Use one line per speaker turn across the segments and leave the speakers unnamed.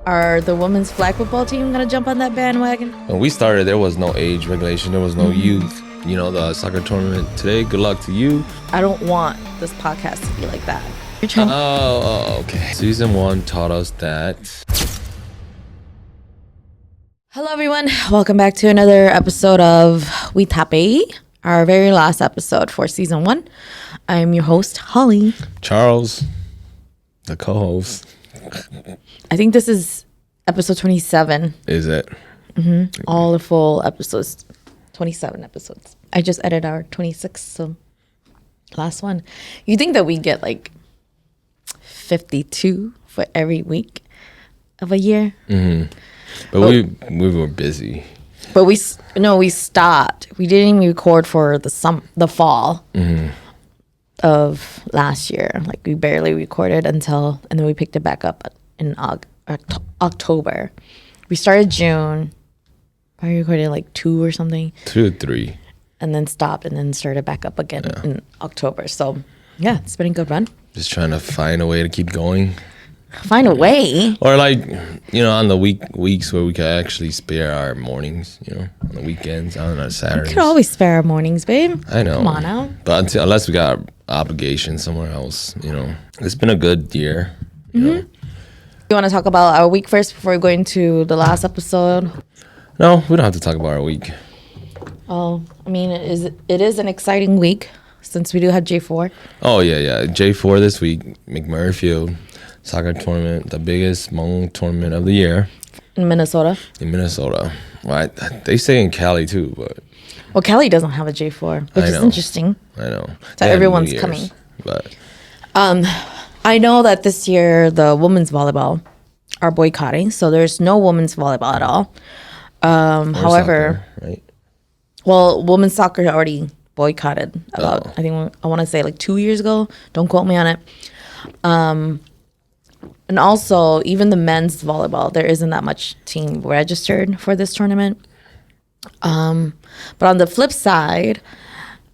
Are the women's flag football team going to jump on that bandwagon?
When we started, there was no age regulation. There was no youth. You know, the soccer tournament today, good luck to you.
I don't want this podcast to be like that.
Okay. Season 1 taught us that.
Hello, everyone. Welcome back to another episode of We Tham Pem, our very last episode for season 1. I'm your host, Holly.
Charles, the co-host.
I think this is episode 27.
Is it?
Mm-hmm. All the full episodes. 27 episodes. I just edited our 26th, so last one. You think that we get like 52 for every week of a year?
Mm-hmm. But we were busy.
But we stopped. We didn't even record for the fall of last year. Like we barely recorded and then we picked it back up in October. We started June. I recorded like 2 or something.
2 or 3.
And then stopped and then started back up again in October. So yeah, it's been a good run.
Just trying to find a way to keep going.
Find a way?
Or like, you know, on the weeks where we could actually spare our mornings, you know, on the weekends, on our Saturdays.
We could always spare our mornings, babe.
I know.
Come on out.
But unless we got obligations somewhere else, you know. It's been a good year, you know.
You want to talk about our week first before we go into the last episode?
No, we don't have to talk about our week.
Oh, I mean, it is an exciting week since we do have J4.
Oh, yeah. J4 this week, McMurray Field, soccer tournament, the biggest Hmong tournament of the year.
In Minnesota.
Well, they say in Cali too, but...
Well, Cali doesn't have a J4, which is interesting.
I know.
So everyone's coming.
But
I know that this year the women's volleyball are boycotting, so there's no women's volleyball at all. However,
soccer, right?
Well, women's soccer already boycotted about, I want to say like 2 years ago. Don't quote me on it. And also, even the men's volleyball, there isn't that much team registered for this tournament. But on the flip side,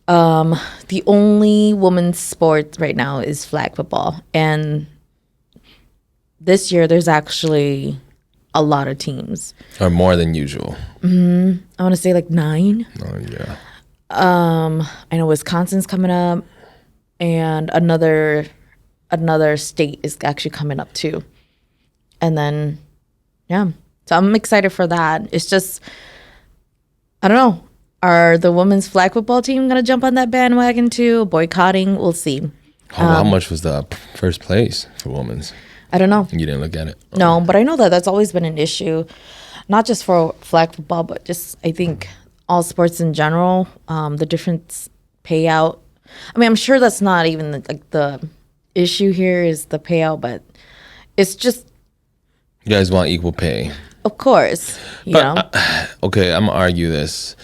the only women's sport right now is flag football. And this year, there's actually a lot of teams.
Or more than usual.
I want to say like 9.
Oh, yeah.
I know Wisconsin's coming up, and another state is actually coming up too. And then, yeah. So I'm excited for that. It's just, I don't know. Are the women's flag football team going to jump on that bandwagon too? Boycotting? We'll see.
How much was the first place for women's?
I don't know.
You didn't look at it?
No, but I know that that's always been an issue, not just for flag football, but just I think all sports in general, the different payout. I mean, I'm sure that's not even the issue here is the payout, but it's just.
You guys want equal pay.
Of course, you know.
Okay, I'm going to argue this.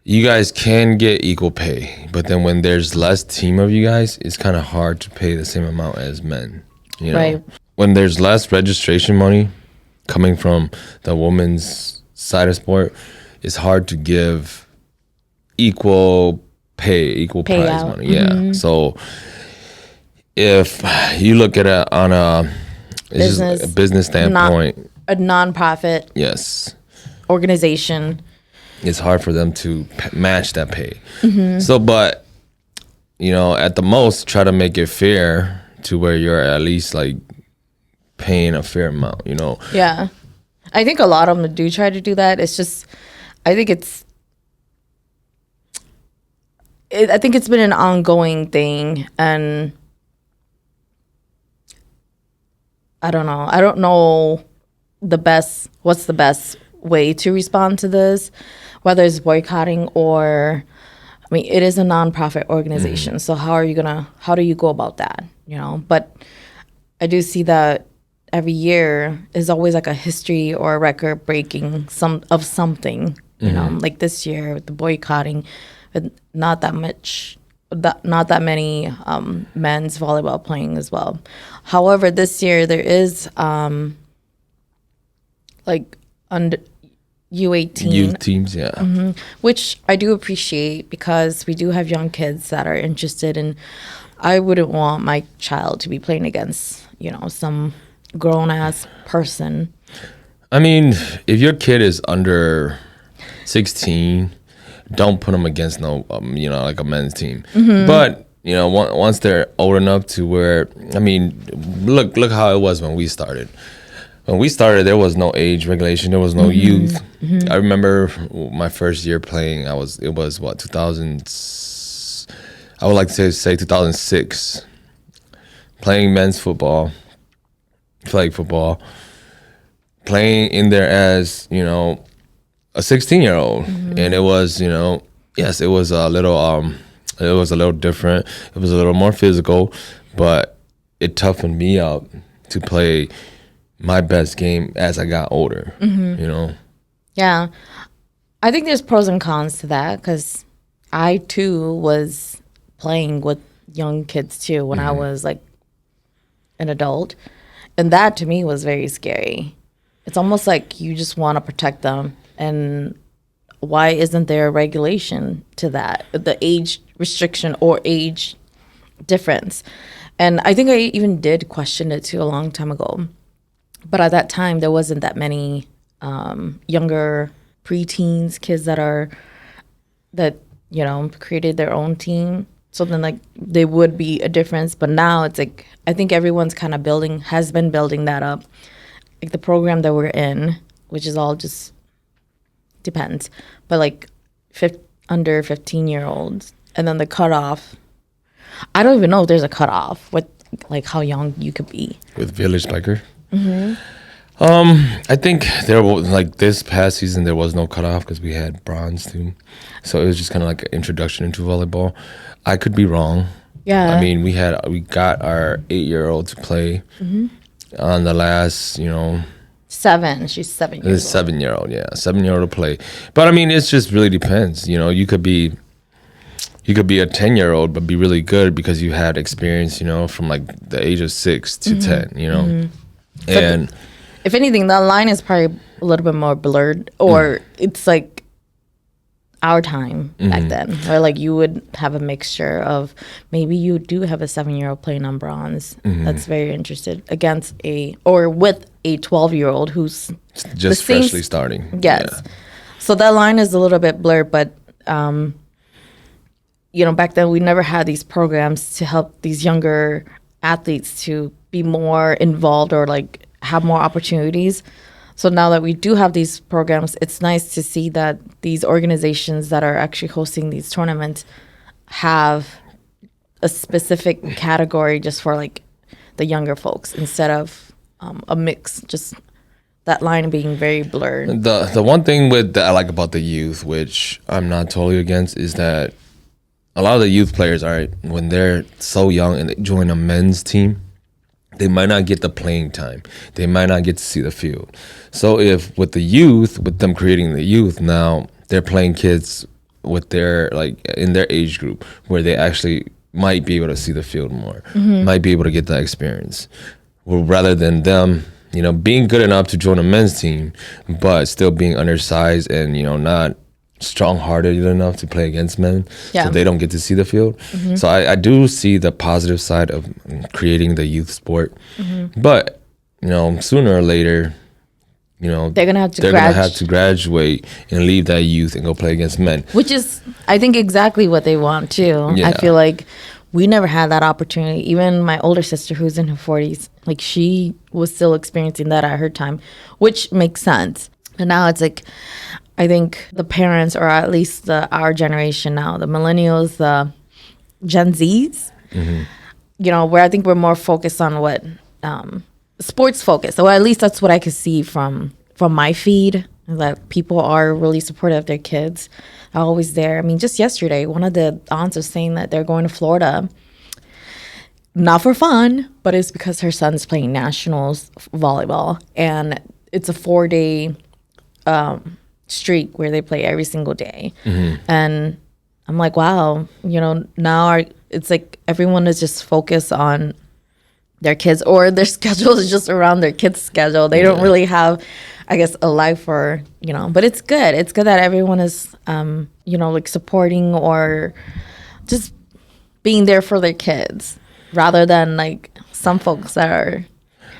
You guys can get equal pay, but then when there's less team of you guys, it's kind of hard to pay the same amount as men. You know?
Right.
When there's less registration money coming from the women's side of sport, it's hard to give equal prize money. Yeah. So if you look at it on a business standpoint,
a non-profit organization,
it's hard for them to match that pay. So, but you know, at the most, try to make it fair to where you're at least like paying a fair amount, you know?
Yeah. I think a lot of them do try to do that. It's just, I think it's been an ongoing thing, and I don't know. I don't know what's the best way to respond to this, whether it's boycotting or, I mean, it is a nonprofit organization. So how do you go about that? You know, but I do see that every year is always like a history or a record breaking something, you know, like this year with the boycotting, but not that many men's volleyball playing as well. However, this year there is like under U18
youth teams,
which I do appreciate because we do have young kids that are interested in. I wouldn't want my child to be playing against, you know, some grown ass person.
I mean, if your kid is under 16, don't put them against like a men's team. But once they're old enough to where, I mean, look how it was when we started. When we started, there was no age regulation. There was no youth. I remember my first year playing. It was what 2000. I would like to say 2006. Playing men's football, flag football, playing in there as a 16-year-old, and it was yes, it was a little different. It was a little more physical, but it toughened me up to play my best game as I got older.
Yeah, I think there's pros and cons to that because I too was playing with young kids too when I was like an adult, and that to me was very scary. It's almost like you just want to protect them, and why isn't there a regulation to that, the age restriction or age difference? And I think I even did question it too a long time ago, but at that time there wasn't that many younger preteens, kids that created their own team. So then like there would be a difference, but now it's like I think everyone's kind of has been building that up. Like the program that we're in, which is all just depends, but like under 15-year-olds, and then the cutoff. I don't even know if there's a cutoff with like how young you could be
with village biker. I think there was like this past season there was no cutoff because we had bronze too, so it was just kind of like an introduction into volleyball. I could be wrong.
Yeah,
I mean we got our 8-year-old to play on the last
7. She's 7 years old.
7-year-old, yeah, 7-year-old to play. But I mean, it just really depends. You could be a 10-year-old but be really good because you had experience. From like the age of 6 to 10. And
if anything, that line is probably a little bit more blurred, or it's like our time back then, where like you would have a mixture of maybe you do have a 7-year-old playing on bronze that's very interested against with a 12-year-old who's
just freshly starting.
Yes. Yeah. So that line is a little bit blurred, but back then we never had these programs to help these younger athletes to be more involved or like have more opportunities. So now that we do have these programs, it's nice to see that these organizations that are actually hosting these tournaments have a specific category just for like the younger folks instead of a mix, just that line being very blurred.
The one thing that I like about the youth, which I'm not totally against, is that a lot of the youth players, when they're so young and they join a men's team, they might not get the playing time. They might not get to see the field. So if with them creating the youth, now they're playing kids with their like in their age group where they actually might be able to see the field more, might be able to get that experience. Well, rather than them, being good enough to join a men's team, but still being undersized and, not strong-hearted enough to play against men, so they don't get to see the field. So I do see the positive side of creating the youth sport, but sooner or later, they're gonna have to graduate and leave that youth and go play against men,
which is I think exactly what they want too. I feel like we never had that opportunity. Even my older sister, who's in her 40s, like she was still experiencing that at her time, which makes sense. And now it's like I think the parents, or at least our generation now, the millennials, the Gen Zs, where I think we're more focused on what sports focused. So at least that's what I could see from my feed, that people are really supportive of their kids. Are always there. I mean, just yesterday, one of the aunts was saying that they're going to Florida, not for fun, but it's because her son's playing nationals volleyball, and it's a 4-day streak where they play every single day. And I'm like, wow, now it's like everyone is just focused on their kids, or their schedule is just around their kids' schedule. They don't really have, I guess, a life for, but it's good. It's good that everyone is, like supporting or just being there for their kids rather than like some folks that are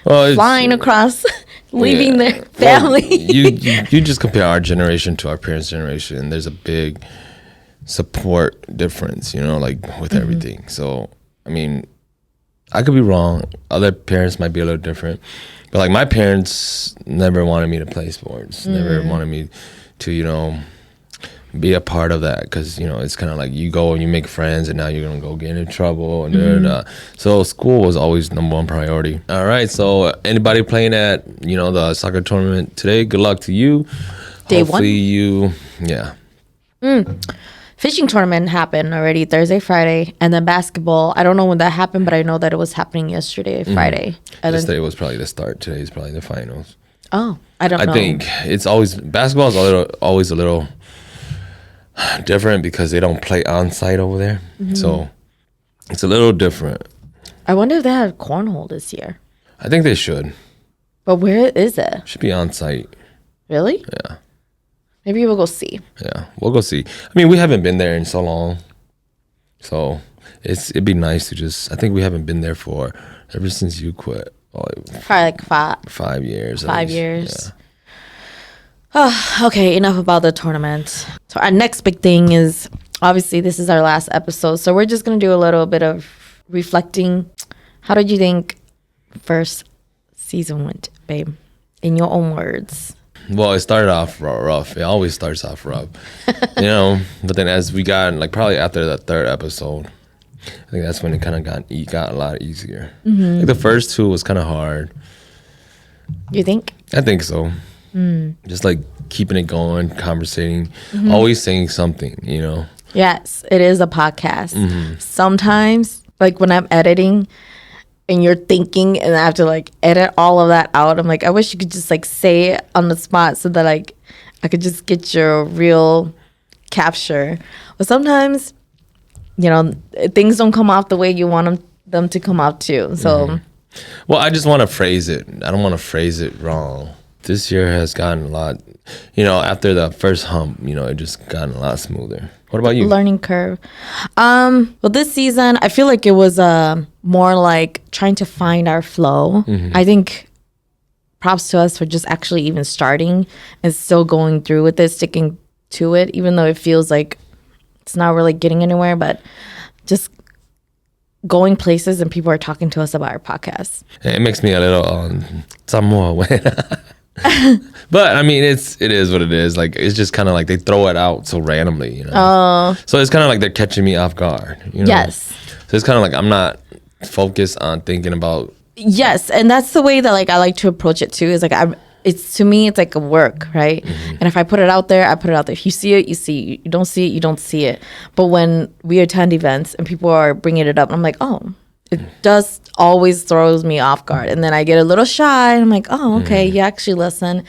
Well,
flying across, leaving their family.
Well, you just compare our generation to our parents' generation, and there's a big support difference, like with everything. So, I mean, I could be wrong. Other parents might be a little different. But like my parents never wanted me to play sports, never wanted me to, be a part of that, because it's kind of like you go and you make friends and now you're gonna go get in trouble and so school was always number one priority. All right, so anybody playing at the soccer tournament today, good luck to you.
Day
Hopefully
one. Fishing tournament happened already Thursday, Friday, and then basketball. I don't know when that happened, but I know that it was happening yesterday, Friday. And
yesterday was probably the start. Today's probably the finals.
Oh, I don't know.
I think it's always basketball is always a little different because they don't play on site over there, so it's a little different.
I wonder if they have cornhole this year.
I think they should.
But where is it?
Should be on site.
Really?
Yeah.
Maybe we'll go see.
Yeah, we'll go see. I mean, we haven't been there in so long, so it'd be nice to just. I think we haven't been there ever since you quit.
Probably like
5 years.
5 years. Yeah. Oh, okay, enough about the tournament. So our next big thing is, obviously this is our last episode, so we're just going to do a little bit of reflecting. How did you think first season went, babe? In your own words.
Well, it started off rough. It always starts off rough. But then as we got, probably after the third episode, I think that's when it kind of got a lot easier. Like the first two was kind of hard.
You think?
I think so. Just like keeping it going, conversating, always saying something,
Yes, it is a podcast. Sometimes, like when I'm editing and you're thinking and I have to edit all of that out, I'm like, I wish you could just say it on the spot so that I could just get your real capture. But sometimes, things don't come off the way you want them to come out too. So,
well, I just want to phrase it. I don't want to phrase it wrong. This year has gotten a lot, after the first hump, it just gotten a lot smoother. What about you?
Learning curve. Well, this season, I feel like it was more like trying to find our flow. I think props to us for just actually even starting and still going through with it, sticking to it, even though it feels like it's not really getting anywhere, but just going places and people are talking to us about our podcast.
It makes me a little somewhat. But I mean, it is what it is. It's just kind of like they throw it out so randomly, So it's kind of like they're catching me off guard.
Yes.
So it's kind of like I'm not focused on thinking about.
Yes, and that's the way that I like to approach it too. Is it's to me, it's like a work, right? And if I put it out there, I put it out there. If you see it, you see it. You don't see it, you don't see it. But when we attend events and people are bringing it up, I'm like, oh. It does always throws me off guard. And then I get a little shy. And I'm like, oh, okay, you actually listen.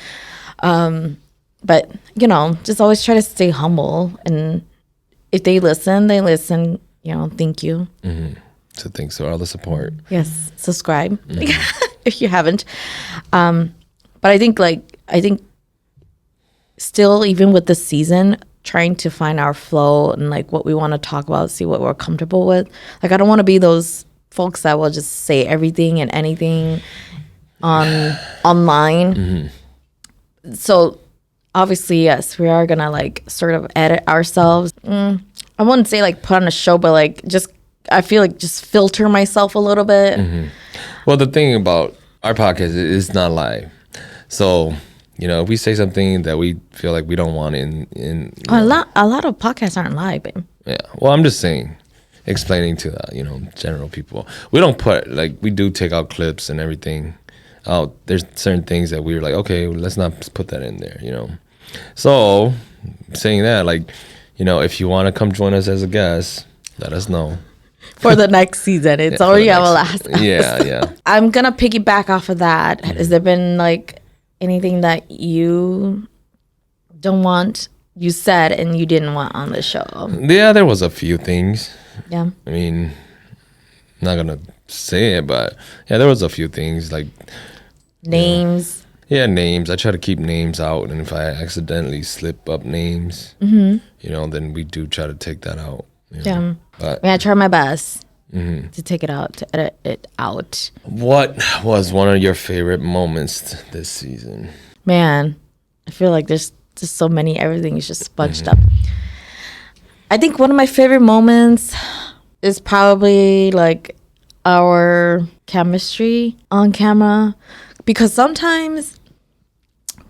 But, just always try to stay humble. And if they listen, thank you.
So thanks for all the support.
Yes, subscribe if you haven't. But I think still, even with this season, trying to find our flow and what we want to talk about, see what we're comfortable with. I don't want to be those folks that will just say everything and anything online. So obviously, yes, we are gonna sort of edit ourselves. I wouldn't say put on a show, but just I feel just filter myself a little bit.
Well, the thing about our podcast is not live, so if we say something that we feel like we don't want in
a lot of podcasts aren't live, babe.
Yeah, well, I'm just saying. Explaining to general people, we don't put we do take out clips and everything out. There's certain things that we're okay, let's not put that in there, So saying that, if you want to come join us as a guest, let us know
for the next season. It's already our last episode.
Yeah. I'm
gonna piggyback off of that. Has there been anything that you don't want, you said, and you didn't want on the show?
Yeah, there was a few things.
Yeah.
I mean, not gonna say it, but yeah, there was a few things
names.
Yeah, names. I try to keep names out, and if I accidentally slip up names, then we do try to take that out.
Yeah.
But
I try my best. to take it out, to edit it out.
What was one of your favorite moments this season?
Man, I feel like there's just so many. Everything is just bunched up. I think one of my favorite moments is probably like our chemistry on camera, because sometimes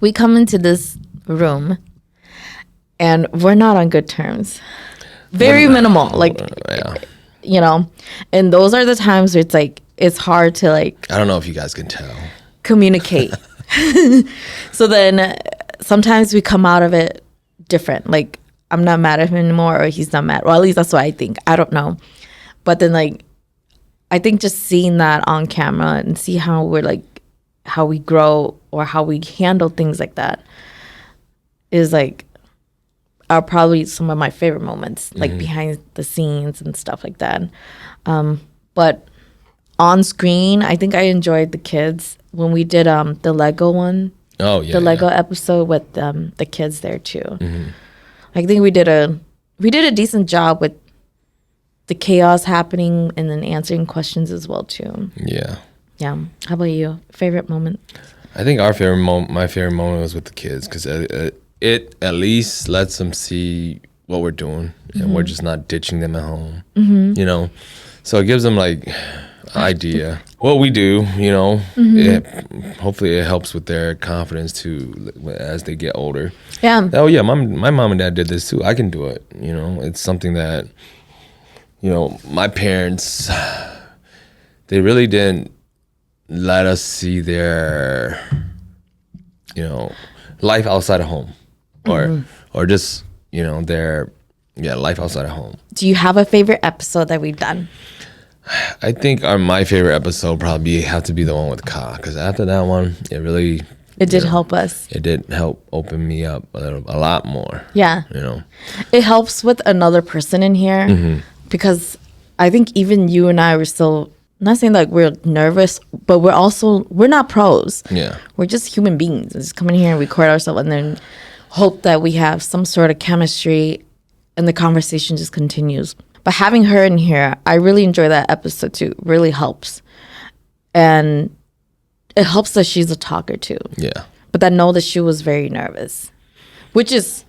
we come into this room and we're not on good terms. Very minimal, like, you know, and those are the times where it's like, it's hard to like,
I don't know if you guys can tell.
Communicate. So then sometimes we come out of it different. Like, I'm not mad at him anymore, or he's not mad. Well, at least that's what I think. I don't know. But then like, I think just seeing that on camera and see how we're like, how we grow or how we handle things like that is like, are probably some of my favorite moments, like behind the scenes and stuff like that. But on screen, I think I enjoyed the kids when we did the Lego one.
Oh yeah,
the Lego episode with the kids there too. I think we did a decent job with the chaos happening and then answering questions as well too.
Yeah.
Yeah. How about you? Favorite moment?
I think my favorite moment was with the kids, because it at least lets them see what we're doing, and we're just not ditching them at home. You know, so it gives them like idea what we do. You know, hopefully it helps with their confidence too as they get older.
Yeah.
Oh yeah, my mom and dad did this too. I can do it. You know, it's something that, you know, my parents, they really didn't let us see their, you know, life outside of home, or just, you know, their life outside of home.
Do you have a favorite episode that we've done?
I think my favorite episode probably have to be the one with Ka, because after that one, it
did help us.
It did help open me up a lot more.
Yeah.
You know,
it helps with another person in here, because I think even you and I were still, not saying like we're nervous, but we're not pros.
Yeah.
We're just human beings. Just come in here and record ourselves and then hope that we have some sort of chemistry and the conversation just continues. But having her in here, I really enjoy that episode too. It really helps. And it helps that she's a talker too.
Yeah.
But I know that she was very nervous, which is,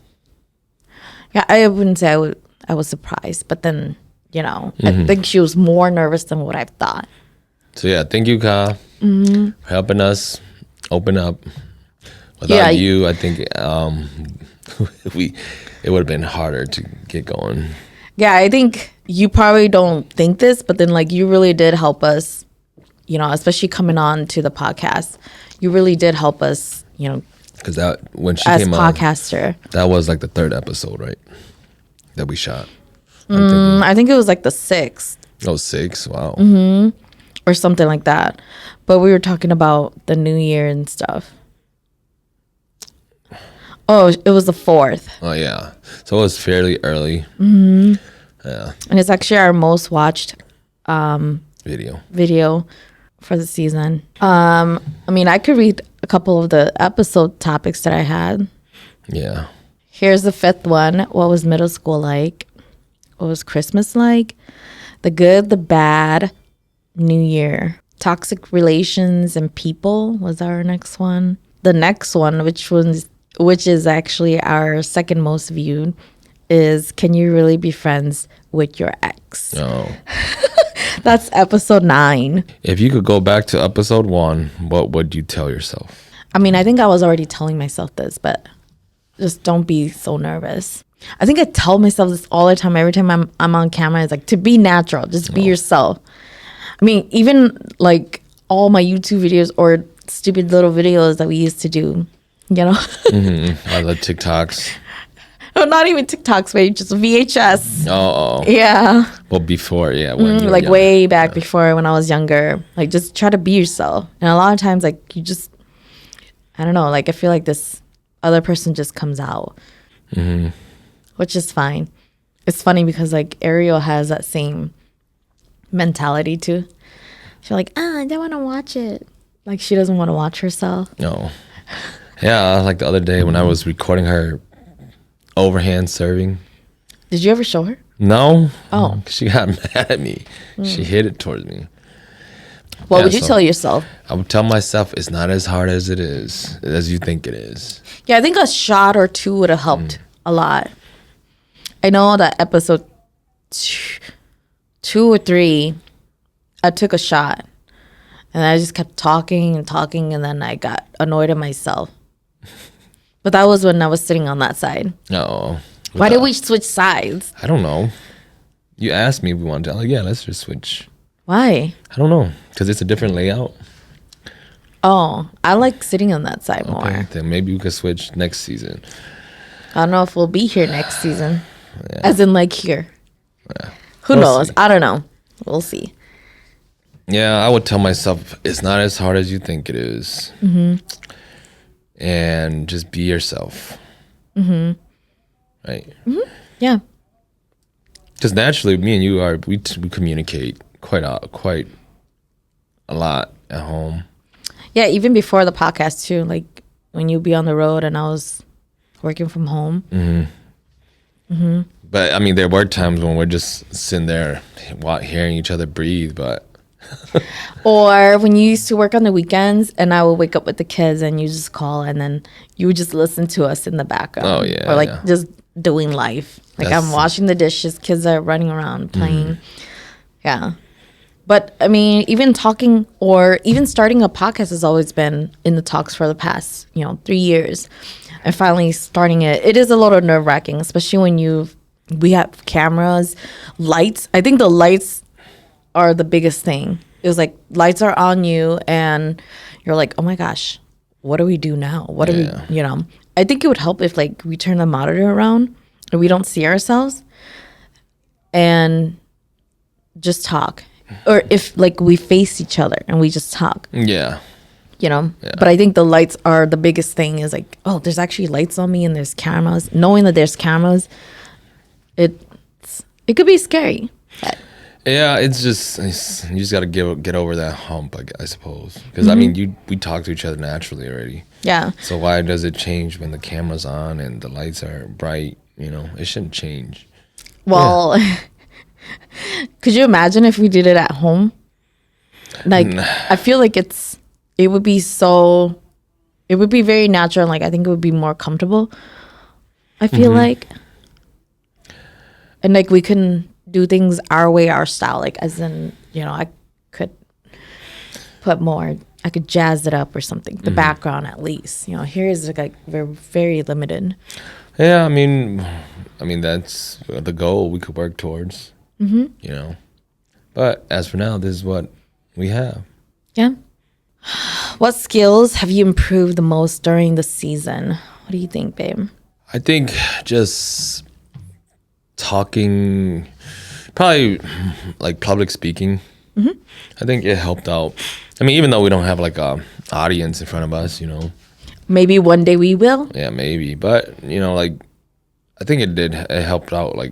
yeah, I wouldn't say I was surprised, but then, you know, I think she was more nervous than what I thought.
So yeah, thank you, Ka, for helping us open up. Without you, I think it would have been harder to get going.
Yeah, I think you probably don't think this, but then like you really did help us, you know, especially coming on to the podcast. You really did help us, you know,
because when she
as
came on,
podcaster,
that was like the 3rd episode, right? That we shot.
I think it was like the 6th.
Oh, 6? Wow.
Or something like that. But we were talking about the new year and stuff. Oh, it was the 4th.
Oh, yeah. So it was fairly early. Yeah.
And it's actually our most watched
video
for the season. I mean, I could read a couple of the episode topics that I had.
Yeah.
Here's the 5th one. What was middle school like? What was Christmas like? The good, the bad, New Year. Toxic relations and people was our next one. The next one, which is actually our 2nd most viewed, is Can You Really Be Friends with Your Ex?
Oh.
That's episode 9.
If you could go back to episode 1, what would you tell yourself?
I mean, I think I was already telling myself this, but just don't be so nervous. I think I tell myself this all the time. Every time I'm on camera, it's like, to be natural, just be yourself. I mean, even like all my YouTube videos or stupid little videos that we used to do, you know?
All the TikToks.
Oh, not even TikToks, but just VHS.
Oh.
Yeah.
Well, before, yeah. When you were
like
younger.
way back before when I was younger. Like, just try to be yourself. And a lot of times, like, you just, I don't know, like, I feel like this other person just comes out. Which is fine. It's funny because, like, Ariel has that same mentality, too. She's like, I don't want to watch it. Like, she doesn't want to watch herself.
No. Yeah, like the other day when I was recording her overhand serving.
Did you ever show her?
No.
Oh.
She got mad at me. She hit it towards me.
What would you tell yourself?
I would tell myself it's not as hard as you think it is.
Yeah, I think a shot or two would have helped a lot. I know that episode 2 or 3, I took a shot. And I just kept talking and talking, and then I got annoyed at myself. But that was when I was sitting on that side.
No.
Why did we switch sides?
I don't know. You asked me if we wanted to. Like, yeah, let's just switch.
Why?
I don't know. Because it's a different layout.
Oh, I like sitting on that side more.
Okay, then maybe we could switch next season.
I don't know if we'll be here next season.
Yeah.
As in, like, here.
Yeah.
Who knows? See. I don't know. We'll see.
Yeah, I would tell myself it's not as hard as you think it is. And just be yourself. Right?
Yeah.
Because naturally, me and you we communicate quite a lot at home.
Yeah, even before the podcast too. Like when you'd be on the road and I was working from home.
But I mean, there were times when we're just sitting there hearing each other breathe, but.
Or when you used to work on the weekends and I would wake up with the kids and you just call and then you would just listen to us in the background.
Oh, yeah.
Or like just doing life. Like I'm washing the dishes, kids are running around playing. Yeah. But I mean, even talking or even starting a podcast has always been in the talks for the past, 3 years. And finally starting it is a little nerve wracking, especially when we have cameras, lights. I think the lights are the biggest thing. It was like lights are on you and you're like, oh my gosh, what do we do now? What do we, I think it would help if like we turn the monitor around and we don't see ourselves and just talk. Or if like we face each other and we just talk.
Yeah.
But I think the lights are the biggest thing is like, oh, there's actually lights on me and there's cameras. Knowing that there's cameras, it could be scary. But
yeah, you just got to get over that hump, I suppose. Because I mean, we talk to each other naturally already.
Yeah.
So why does it change when the camera's on and the lights are bright? It shouldn't change.
Well, could you imagine if we did it at home? Like, I feel like it would be very natural. And like, I think it would be more comfortable. I feel like, and like we can do things our way, our style. Like, as in, I could I could jazz it up or something. The background, at least. Here is like very, very limited.
Yeah, I mean, that's the goal we could work towards. But as for now, this is what we have.
Yeah. What skills have you improved the most during the season? What do you think, babe?
I think just talking, probably like public speaking. I think it helped out. I mean, even though we don't have like a audience in front of us,
Maybe one day we will.
Yeah, maybe. But, like, I think it helped out, like,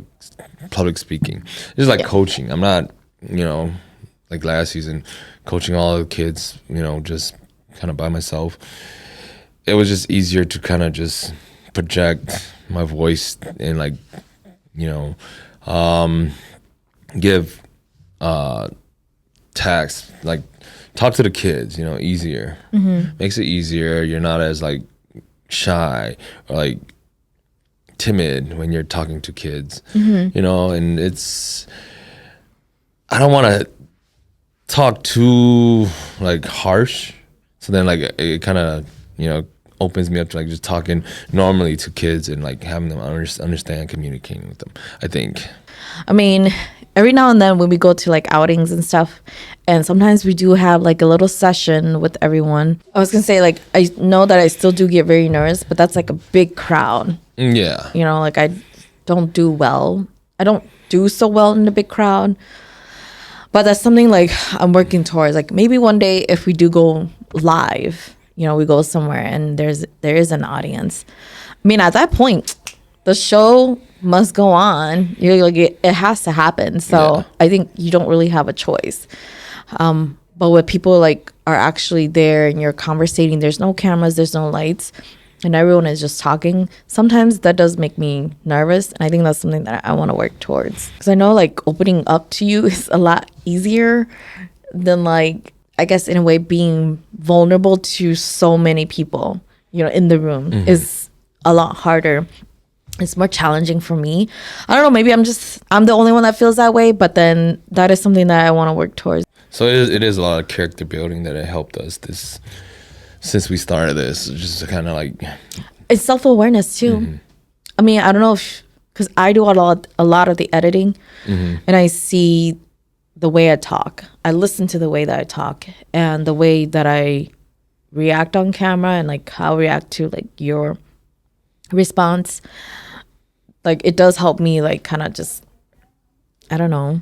public speaking. Just like coaching. I'm not, like last season, coaching all the kids, just kind of by myself. It was just easier to kind of just project my voice and, like, give tasks, like, talk to the kids, easier. Makes it easier. You're not as like shy or like timid when you're talking to kids, and I don't want to talk too like harsh. So then like it kind of, opens me up to like just talking normally to kids and like having them understand communicating with them, I think.
I mean, every now and then when we go to like outings and stuff, and sometimes we do have like a little session with everyone. I was gonna say, like, I know that I still do get very nervous, but that's like a big crowd.
Yeah.
Like I don't do well. I don't do so well in the big crowd. But that's something like I'm working towards. Like maybe one day if we do go live, we go somewhere and there is an audience. I mean, at that point, the show must go on. Like it has to happen. So I think you don't really have a choice. But when people like are actually there and you're conversating, there's no cameras, there's no lights. and everyone is just talking, sometimes that does make me nervous. And I think that's something that I want to work towards. Because I know like opening up to you is a lot easier than like, I guess in a way being vulnerable to so many people, you know, in the room is a lot harder. It's more challenging for me. I don't know, maybe I'm the only one that feels that way, but then that is something that I want to work towards.
So it is a lot of character building that it helped us since we started this. Just kind of like,
it's self-awareness too. I mean, I don't know if, because I do a lot of the editing, and I see the way I talk. I listen to the way that I talk and the way that I react on camera, and like how I react to like your response. Like it does help me like kind of just, I don't know,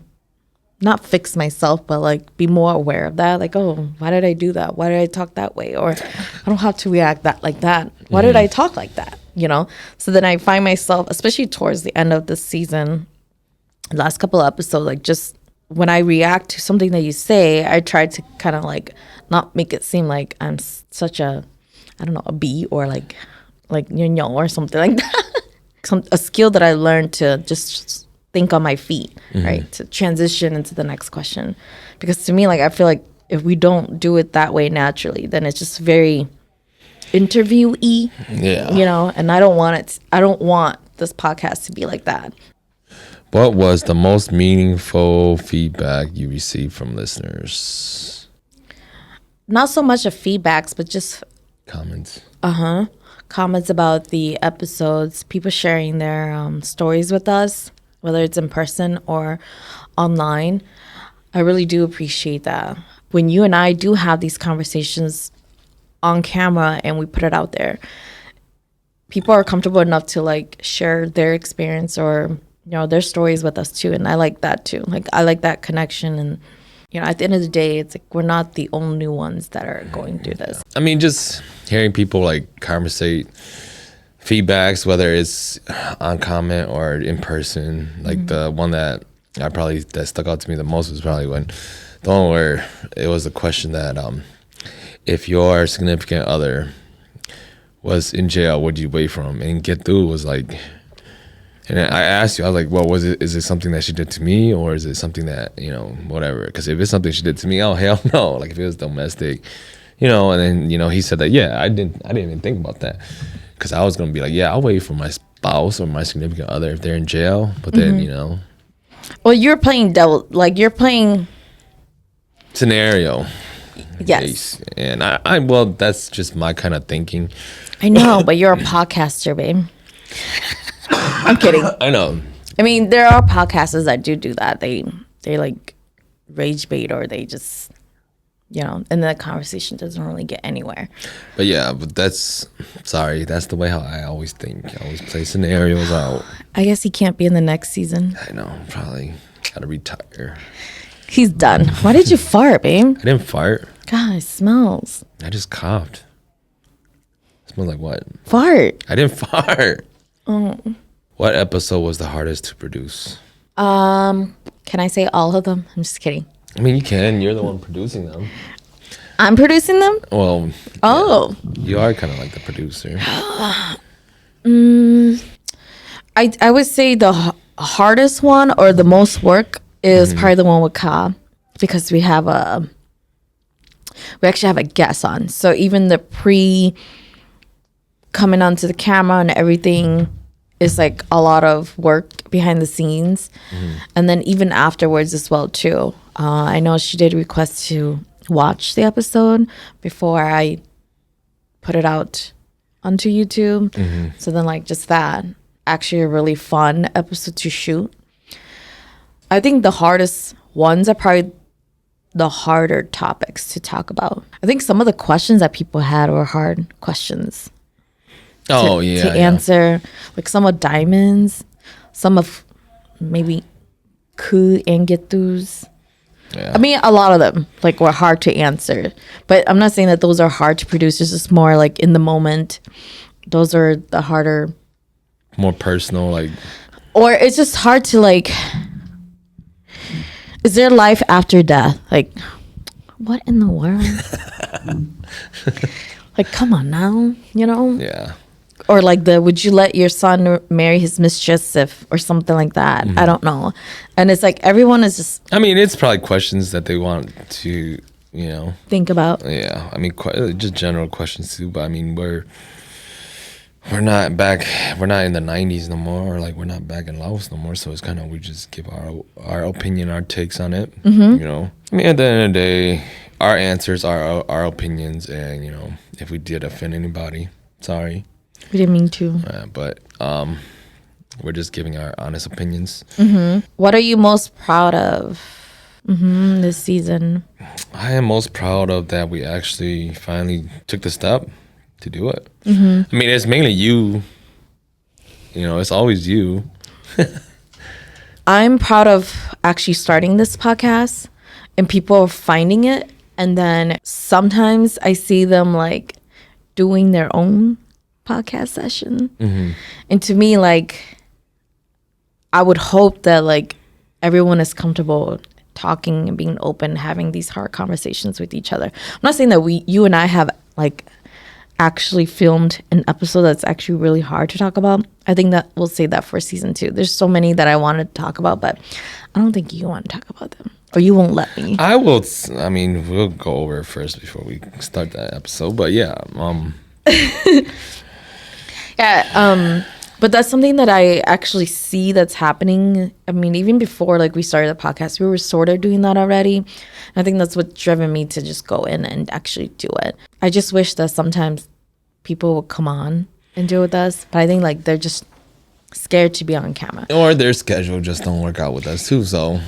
not fix myself, but like be more aware of that. Like, oh, why did I do that? Why did I talk that way? Or I don't have to react like that. Why did I talk like that? You know? So then I find myself, especially towards the end of the season, last couple of episodes, like just when I react to something that you say, I try to kind of like not make it seem like I'm such a, I don't know, a bee or like or something like that. A skill that I learned to just think on my feet, right? To transition into the next question. Because to me, like, I feel like if we don't do it that way naturally, then it's just very interview-y, you know? And I don't want this podcast to be like that.
what was the most meaningful feedback you received from listeners?
Not so much of feedbacks, but just
Comments.
comments about the episodes, people sharing their stories with us, whether it's in person or online. I really do appreciate that. When you and I do have these conversations on camera and we put it out there, people are comfortable enough to like share their experience or, you know, their stories with us too. And I like that too. Like I like that connection. And, you know, at the end of the day, it's like we're not the only ones that are going through this.
I mean, just hearing people like conversate feedbacks, whether it's on comment or in person, like the one that stuck out to me the most was probably when the one where it was a question that if your significant other was in jail, would you wait for him? And Get Through was like, and I asked you, I was like, well, is it something that she did to me, or is it something that, you know, whatever? Because if it's something she did to me, oh hell no. Like if it was domestic, you know. And then, you know, he said that, yeah, I didn't even think about that, because I was gonna be like, yeah, I'll wait for my spouse or my significant other if they're in jail. But then, you know,
well, you're playing devil, like you're playing
scenario.
yes
Case. And I well, that's just my kind of thinking.
I know, but you're a podcaster, babe. I'm kidding.
I know.
I mean, there are podcasters that do that. They like rage bait, or they just, you know, and the conversation doesn't really get anywhere.
But yeah, but that's the way how I always think. I always play scenarios out.
I guess he can't be in the next season.
I know, probably gotta retire.
He's done. Why did you fart, babe?
I didn't fart.
God, it smells.
I just coughed. It smells like what?
Fart.
I didn't fart. Oh. What episode was the hardest to produce?
Can I say all of them? I'm just kidding.
I mean, you can. You're the one producing them.
I'm producing them?
Well,
oh.
Yeah, you are kind of like the producer.
I would say the hardest one or the most work is probably the one with Ka, because we actually have a guest on. So even the coming onto the camera and everything is like a lot of work behind the scenes. And then even afterwards as well too. I know she did request to watch the episode before I put it out onto YouTube. So then like just that, actually a really fun episode to shoot. I think the hardest ones are probably the harder topics to talk about. I think some of the questions that people had were hard questions. To answer, like some of Diamond's, some of maybe Ku and Gitu's.
Yeah.
I mean, a lot of them like were hard to answer, but I'm not saying that those are hard to produce. It's just more like in the moment. Those are the harder,
more personal, like,
or it's just hard to like. Is there life after death? Like, what in the world? Like, come on now, you know?
Yeah.
or like would you let your son marry his mistress or something like that? I don't know. And it's like everyone is just,
I mean, it's probably questions that they want to,
think about.
Yeah, I mean, just general questions too. But I mean, we're not back. We're not in the 90s no more, or like we're not back in Laos no more. So it's kind of, we just give our opinion, our takes on it. I mean, at the end of the day, our answers are our opinions, and if we did offend anybody, sorry.
We didn't mean to.
But we're just giving our honest opinions.
What are you most proud of this season?
I am most proud of that we actually finally took the step to do it. I mean, it's mainly you. It's always you.
I'm proud of actually starting this podcast and people finding it. And then sometimes I see them like doing their own podcast session. And to me, like, I would hope that like everyone is comfortable talking and being open, having these hard conversations with each other. I'm not saying that you and I have like actually filmed an episode that's actually really hard to talk about. I think that we'll save that for season 2. There's so many that I want to talk about, but I don't think you want to talk about them, or you won't let me.
I will. I mean, we'll go over it first before we start that episode. But yeah,
yeah. But that's something that I actually see that's happening. I mean, even before like we started the podcast, we were sort of doing that already. I think that's what driven me to just go in and actually do it. I just wish that sometimes people would come on and do it with us, but I think like they're just scared to be on camera,
or their schedule just don't work out with us too. So,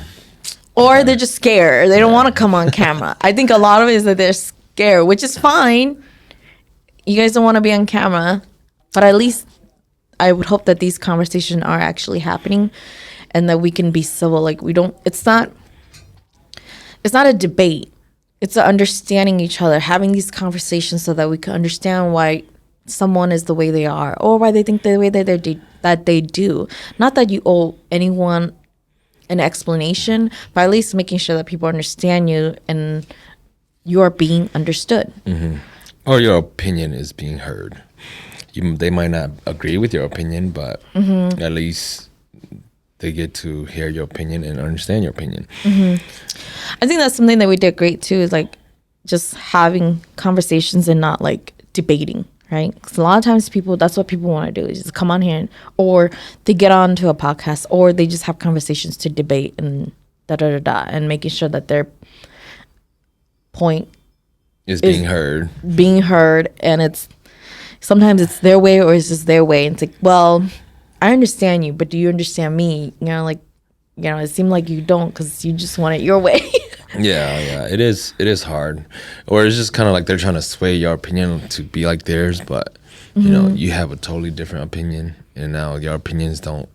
or they're just scared. They don't want to come on camera. I think a lot of it is that they're scared, which is fine. You guys don't want to be on camera, but at least I would hope that these conversations are actually happening and that we can be civil. Like it's not a debate. It's understanding each other, having these conversations so that we can understand why someone is the way they are or why they think the way that they do. Not that you owe anyone an explanation, but at least making sure that people understand you and you are being understood.
Or your opinion is being heard. They might not agree with your opinion, but at least they get to hear your opinion and understand your opinion.
I think that's something that we did great too, is like just having conversations and not like debating, right? Because a lot of times that's what people want to do, is just come on here or they get onto a podcast or they just have conversations to debate and and making sure that their point
is being heard.
And sometimes it's their way or it's just their way. And it's like, well, I understand you, but do you understand me? It seemed like you don't because you just want it your way.
Yeah, it is hard. Or it's just kind of like they're trying to sway your opinion to be like theirs, but you have a totally different opinion, and now your opinions don't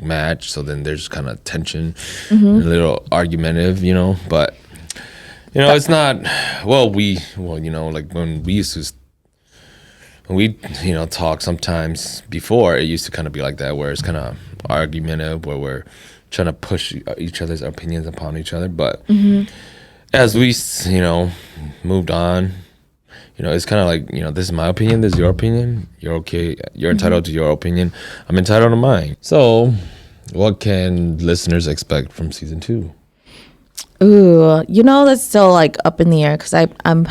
match. So then there's kind of tension, a little argumentative, but it's not. Like when we used to. We, talk sometimes before, it used to kind of be like that, where it's kind of argumentative, where we're trying to push each other's opinions upon each other. But as we, moved on, it's kind of like, this is my opinion, this is your opinion. You're okay. You're entitled to your opinion. I'm entitled to mine. So what can listeners expect from season 2?
Ooh, that's still like up in the air because I'm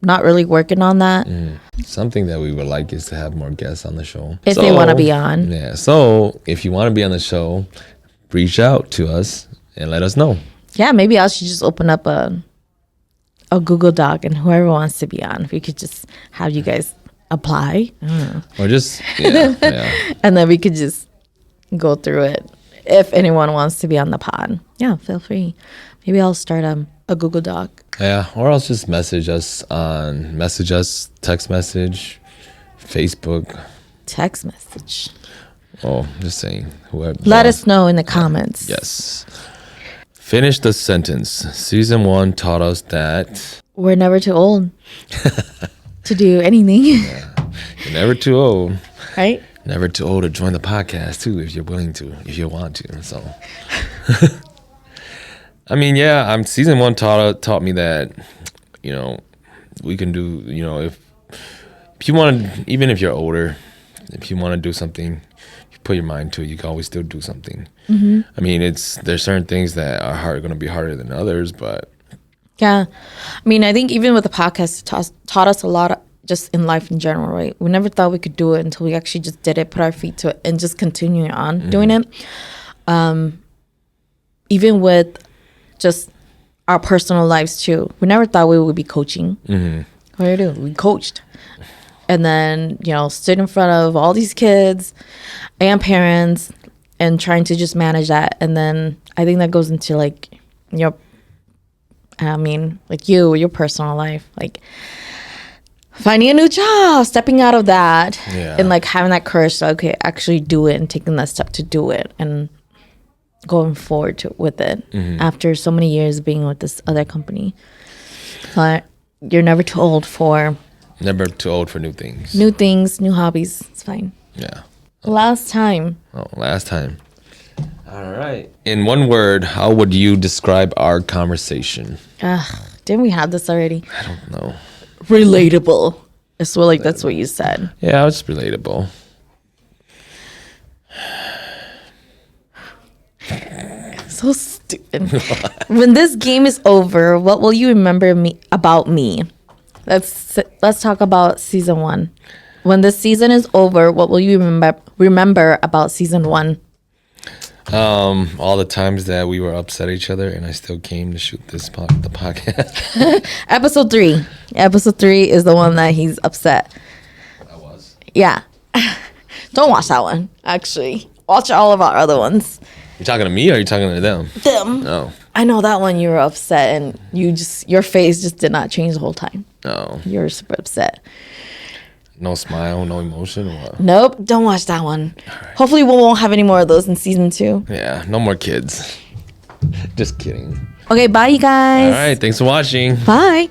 not really working on that.
Something that we would like is to have more guests on the show.
If they want to be on.
Yeah. So if you want to be on the show, reach out to us and let us know.
Yeah, maybe I should just open up a Google Doc and whoever wants to be on, if we could just have you guys apply. I don't know.
Or just, yeah.
And then we could just go through it. If anyone wants to be on the pod, yeah, feel free. Maybe I'll start a Google Doc.
Yeah, or else just message us, text message, Facebook.
Text message.
Oh, just saying. Whoever.
Let us know in the comments.
Yes. Finish the sentence. Season 1 taught us that
we're never too old to do anything.
Yeah. You're never too old.
Right?
Never too old to join the podcast too, if you're willing to, if you want to. So I mean, yeah, season 1 taught me that, we can do, if if you want to, even if you're older, if you want to do something, you put your mind to it, you can always still do something. I mean, there's certain things that are going to be harder than others, but
Yeah. I mean, I think even with the podcast, it taught us a lot just in life in general, right? We never thought we could do it until we actually just did it, put our feet to it, and just continue on doing it. Even with just our personal lives too. We never thought we would be coaching. What do you do? We coached. And then, stood in front of all these kids and parents and trying to just manage that. And then I think that goes into your personal life, finding a new job, stepping out of that, and having that courage to actually do it and taking that step to do it and going forward with it after so many years of being with this other company. But you're never too old for
new things.
New things, new hobbies. It's fine.
Yeah.
Last time.
All right. In one word, how would you describe our conversation?
Didn't we have this already?
I don't know.
Relatable. It's that's what you said.
Yeah, it's relatable.
So stupid. When this game is over, what will you remember about me? Let's talk about season 1. When this season is over, what will you remember about season 1?
All the times that we were upset at each other, and I still came to shoot the podcast.
Episode 3. Episode 3 is the one that he's upset.
I was.
Yeah. Don't watch that one. Actually, watch all of our other ones.
You talking to me or are you talking to them?
Them.
Oh.
I know that one you were upset and your face just did not change the whole time.
Oh.
You were super upset.
No smile, no emotion or what?
Nope, don't watch that one. Right. Hopefully we won't have any more of those in season 2.
Yeah, no more kids. Just kidding.
Okay, bye you guys.
All right, thanks for watching.
Bye.